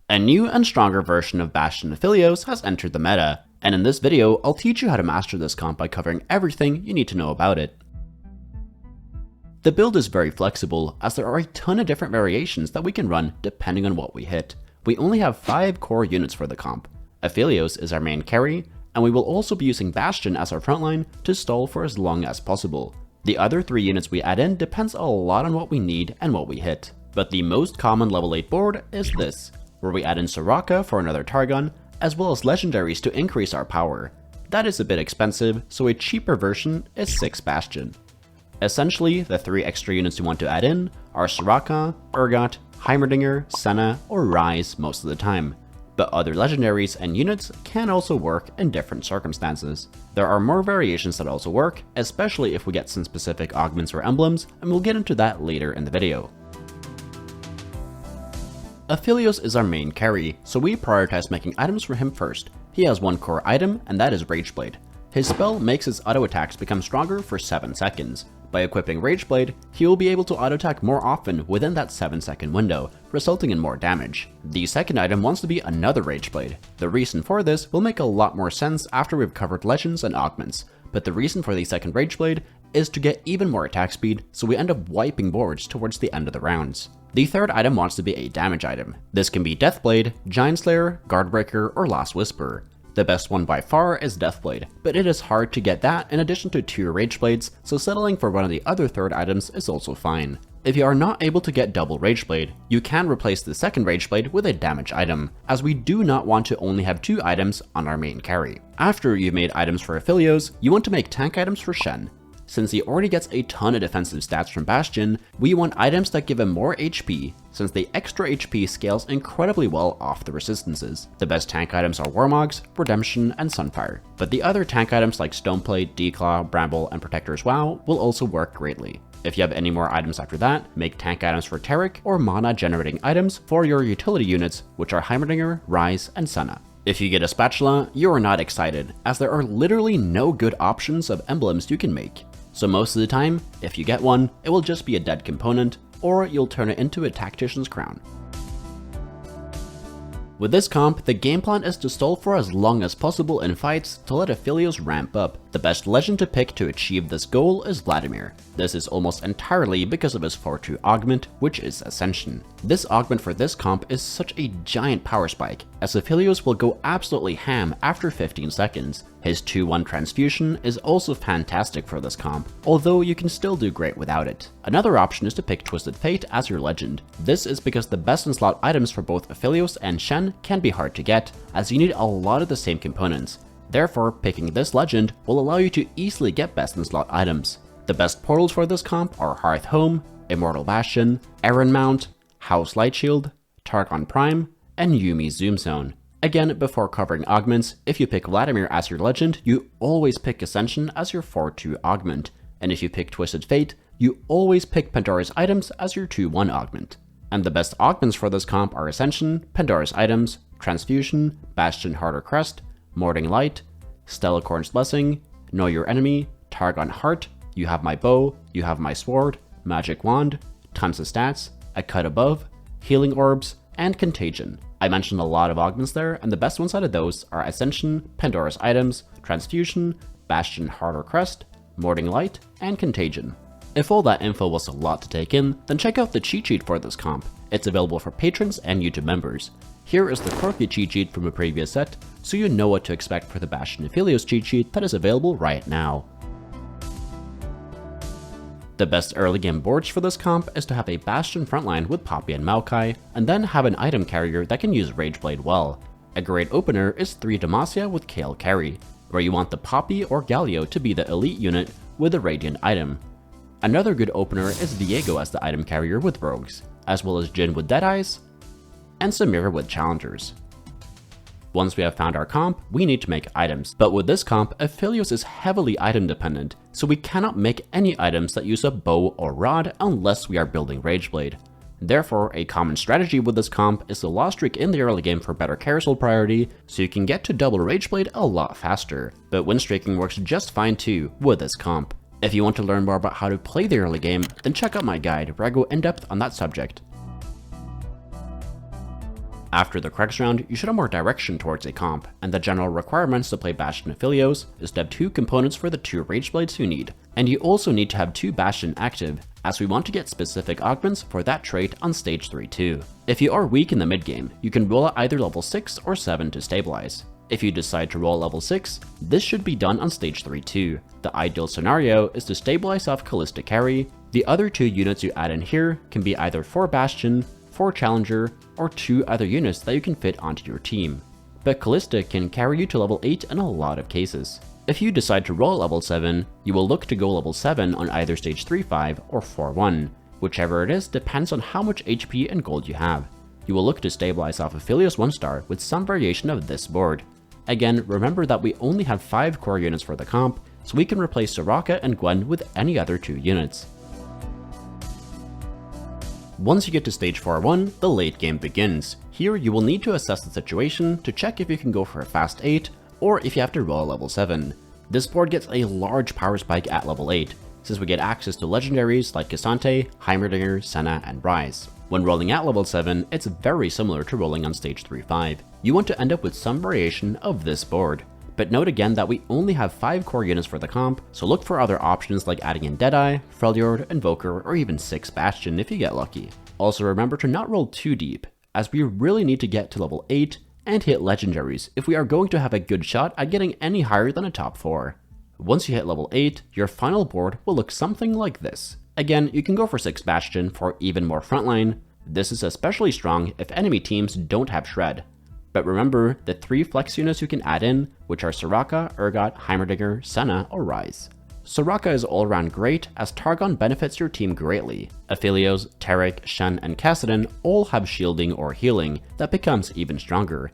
A new and stronger version of Bastion Aphelios has entered the meta, and in this video, I'll teach you how to master this comp by covering everything you need to know about it. The build is very flexible, as there are a ton of different variations that we can run depending on what we hit. We only have 5 core units for the comp. Aphelios is our main carry, and we will also be using Bastion as our frontline to stall for as long as possible. The other 3 units we add in depends a lot on what we need and what we hit, but the most common level 8 board is this, where we add in Soraka for another Targon, as well as legendaries to increase our power. That is a bit expensive, so a cheaper version is 6 Bastion. Essentially, the 3 extra units you want to add in are Soraka, Urgot, Heimerdinger, Senna, or Ryze most of the time, but other legendaries and units can also work in different circumstances. There are more variations that also work, especially if we get some specific augments or emblems, and we'll get into that later in the video. Aphelios is our main carry, so we prioritize making items for him first. He has 1 core item, and that is Rageblade. His spell makes his auto attacks become stronger for 7 seconds. By equipping Rageblade, he will be able to auto attack more often within that 7-second window, resulting in more damage. The second item wants to be another Rageblade. The reason for this will make a lot more sense after we've covered legends and augments, but the reason for the second Rageblade is to get even more attack speed, so we end up wiping boards towards the end of the rounds. The third item wants to be a damage item. This can be Deathblade, Giant Slayer, Guardbreaker, or Last Whisper. The best one by far is Deathblade, but it is hard to get that in addition to 2 Rageblades, so settling for one of the other third items is also fine. If you are not able to get double Rageblade, you can replace the second Rageblade with a damage item, as we do not want to only have 2 items on our main carry. After you've made items for Aphelios, you want to make tank items for Shen. Since he already gets a ton of defensive stats from Bastion, we want items that give him more HP, since the extra HP scales incredibly well off the resistances. The best tank items are Warmogs, Redemption, and Sunfire, but the other tank items like Stoneplate, Declaw, Bramble, and Protector's Vow will also work greatly. If you have any more items after that, make tank items for Taric or mana generating items for your utility units, which are Heimerdinger, Ryze, and Senna. If you get a Spatula, you are not excited, as there are literally no good options of emblems you can make. So most of the time, if you get one, it will just be a dead component, or you'll turn it into a Tactician's Crown. With this comp, the game plan is to stall for as long as possible in fights to let Aphelios ramp up. The best legend to pick to achieve this goal is Vladimir. This is almost entirely because of his 4-2 augment, which is Ascension. This augment for this comp is such a giant power spike, as Aphelios will go absolutely ham after 15 seconds. His 2-1 transfusion is also fantastic for this comp, although you can still do great without it. Another option is to pick Twisted Fate as your legend. This is because the best in slot items for both Aphelios and Shen can be hard to get, as you need a lot of the same components. Therefore, picking this legend will allow you to easily get best in slot items. The best portals for this comp are Hearth Home, Immortal Bastion, Aaron Mount, House Lightshield, Targon Prime, and Yumi's Zoom Zone. Again, before covering augments, if you pick Vladimir as your legend, you always pick Ascension as your 4-2 augment, and if you pick Twisted Fate, you always pick Pandora's items as your 2-1 augment. And the best augments for this comp are Ascension, Pandora's items, Transfusion, Bastion Harder Crest, Morning Light, Stellacorn's Blessing, Know Your Enemy, Targon Heart, You Have My Bow, You Have My Sword, Magic Wand, Tons of Stats, A Cut Above, Healing Orbs, and Contagion. I mentioned a lot of augments there, and the best ones out of those are Ascension, Pandora's Items, Transfusion, Bastion Harder Crest, Morning Light, and Contagion. If all that info was a lot to take in, then check out the cheat sheet for this comp. It's available for patrons and YouTube members. Here is the quirky cheat sheet from a previous set, so you know what to expect for the Bastion Aphelios cheat sheet that is available right now. The best early game boards for this comp is to have a Bastion frontline with Poppy and Maokai, and then have an item carrier that can use Rageblade well. A great opener is 3 Demacia with Kayle carry, where you want the Poppy or Galio to be the elite unit with a Radiant item. Another good opener is Viego as the item carrier with Rogues, as well as Jhin with Deadeyes, and Samira with Challengers. Once we have found our comp, we need to make items, but with this comp, Aphelios is heavily item dependent, so we cannot make any items that use a bow or rod unless we are building Rageblade. Therefore, a common strategy with this comp is to lost streak in the early game for better carousel priority, so you can get to double Rageblade a lot faster, but win streaking works just fine too with this comp. If you want to learn more about how to play the early game, then check out my guide where I go in depth on that subject. After the Crux round, you should have more direction towards a comp, and the general requirements to play Bastion Aphelios is to have 2 components for the 2 Rage Blades you need, and you also need to have 2 Bastion active, as we want to get specific augments for that trait on stage 3 too. If you are weak in the mid game, you can roll at either level 6 or 7 to stabilize. If you decide to roll level 6, this should be done on stage 3 too. The ideal scenario is to stabilize off Callista carry. The other 2 units you add in here can be either 4 Bastion, 4 Challenger, or 2 other units that you can fit onto your team. But Callista can carry you to level 8 in a lot of cases. If you decide to roll level 7, you will look to go level 7 on either stage 3-5 or 4-1. Whichever it is depends on how much HP and gold you have. You will look to stabilize off Aphelios 1-star with some variation of this board. Again, remember that we only have 5 core units for the comp, so we can replace Soraka and Gwen with any other 2 units. Once you get to stage 4-1, the late game begins. Here you will need to assess the situation to check if you can go for a fast 8, or if you have to roll level 7. This board gets a large power spike at level 8, since we get access to legendaries like Cassante, Heimerdinger, Senna, and Ryze. When rolling at level 7, it's very similar to rolling on stage 3-5. You want to end up with some variation of this board. But note again that we only have 5 core units for the comp, so look for other options like adding in Deadeye, Freljord, Invoker, or even 6 Bastion if you get lucky. Also remember to not roll too deep, as we really need to get to level 8 and hit legendaries if we are going to have a good shot at getting any higher than a top 4. Once you hit level 8, your final board will look something like this. Again, you can go for 6 Bastion for even more frontline. This is especially strong if enemy teams don't have Shred. But remember the 3 flex units you can add in, which are Soraka, Urgot, Heimerdinger, Senna, or Ryze. Soraka is all around great as Targon benefits your team greatly. Aphelios, Taric, Shen, and Kassadin all have shielding or healing that becomes even stronger.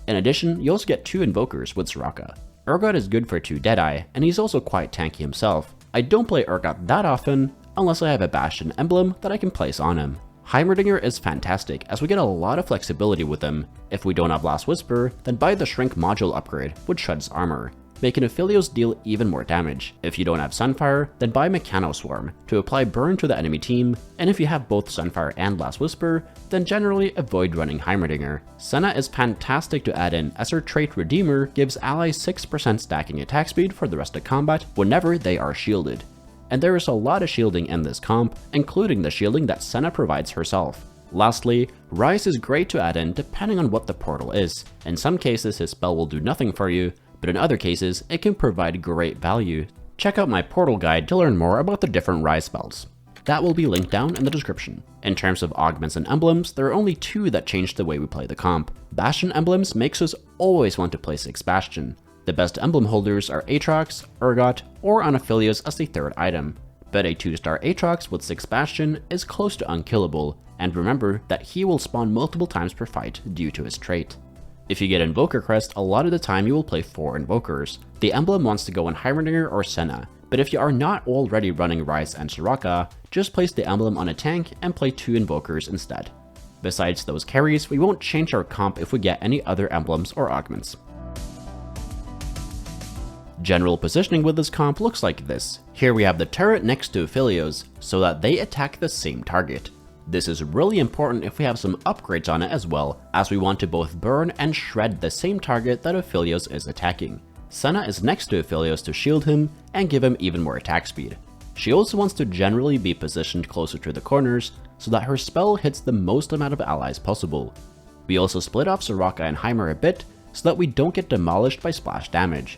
In addition, you also get 2 Invokers with Soraka. Urgot is good for 2 Deadeye, and he's also quite tanky himself. I don't play Urgot that often, unless I have a Bastion emblem that I can place on him. Heimerdinger is fantastic as we get a lot of flexibility with him. If we don't have Last Whisper, then buy the Shrink module upgrade, which shreds armor, making Aphelios deal even more damage. If you don't have Sunfire, then buy Mechano Swarm to apply burn to the enemy team, and if you have both Sunfire and Last Whisper, then generally avoid running Heimerdinger. Senna is fantastic to add in as her trait Redeemer gives allies 6% stacking attack speed for the rest of combat whenever they are shielded. And there is a lot of shielding in this comp, including the shielding that Senna provides herself. Lastly, Ryze is great to add in depending on what the portal is. In some cases his spell will do nothing for you, but in other cases it can provide great value. Check out my portal guide to learn more about the different Ryze spells. That will be linked down in the description. In terms of augments and emblems, there are only 2 that change the way we play the comp. Bastion emblems makes us always want to play 6 Bastion. The best emblem holders are Aatrox, Urgot, or on Aphelios as the 3rd item. But a 2-star Aatrox with 6 Bastion is close to unkillable, and remember that he will spawn multiple times per fight due to his trait. If you get Invoker Crest, a lot of the time you will play 4 Invokers. The emblem wants to go in Heimerdinger or Senna, but if you are not already running Ryze and Soraka, just place the emblem on a tank and play 2 Invokers instead. Besides those carries, we won't change our comp if we get any other emblems or augments. General positioning with this comp looks like this. Here we have the turret next to Aphelios, so that they attack the same target. This is really important if we have some upgrades on it as well, as we want to both burn and shred the same target that Aphelios is attacking. Senna is next to Aphelios to shield him and give him even more attack speed. She also wants to generally be positioned closer to the corners, so that her spell hits the most amount of allies possible. We also split off Soraka and Heimer a bit, so that we don't get demolished by splash damage.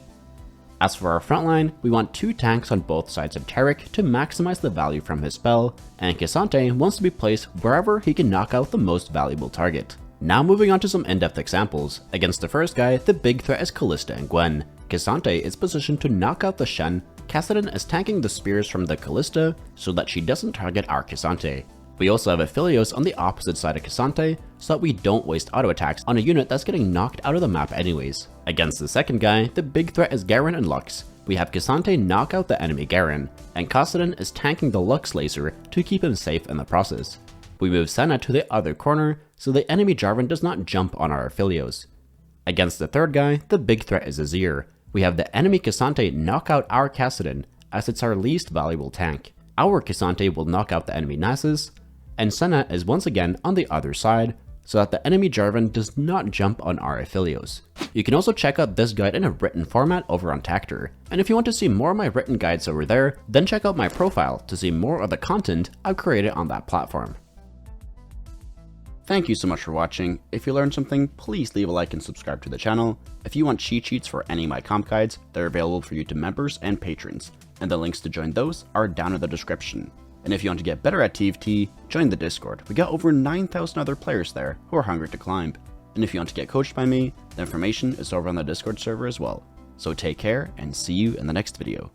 As for our frontline, we want 2 tanks on both sides of Taric to maximize the value from his spell, and Cassante wants to be placed wherever he can knock out the most valuable target. Now moving on to some in-depth examples. Against the first guy, the big threat is Callista and Gwen. Cassante is positioned to knock out the Shen, Kassadin is tanking the spears from the Callista so that she doesn't target our Cassante. We also have Aphelios on the opposite side of Cassante, so that we don't waste auto attacks on a unit that's getting knocked out of the map anyways. Against the second guy, the big threat is Garen and Lux. We have Cassante knock out the enemy Garen, and Kassadin is tanking the Lux laser to keep him safe in the process. We move Senna to the other corner, so the enemy Jarvan does not jump on our Aphelios. Against the third guy, the big threat is Azir. We have the enemy Cassante knock out our Kassadin, as it's our least valuable tank. Our Cassante will knock out the enemy Nasus, and Senna is once again on the other side, so that the enemy Jarvan does not jump on our Aphelios. You can also check out this guide in a written format over on Tactor, and if you want to see more of my written guides over there, then check out my profile to see more of the content I've created on that platform. Thank you so much for watching. If you learned something, please leave a like and subscribe to the channel. If you want cheat sheets for any of my comp guides, they're available for YouTube members and patrons, and the links to join those are down in the description. And if you want to get better at TFT, join the Discord. We got over 9,000 other players there who are hungry to climb. And if you want to get coached by me, the information is over on the Discord server as well. So take care and see you in the next video.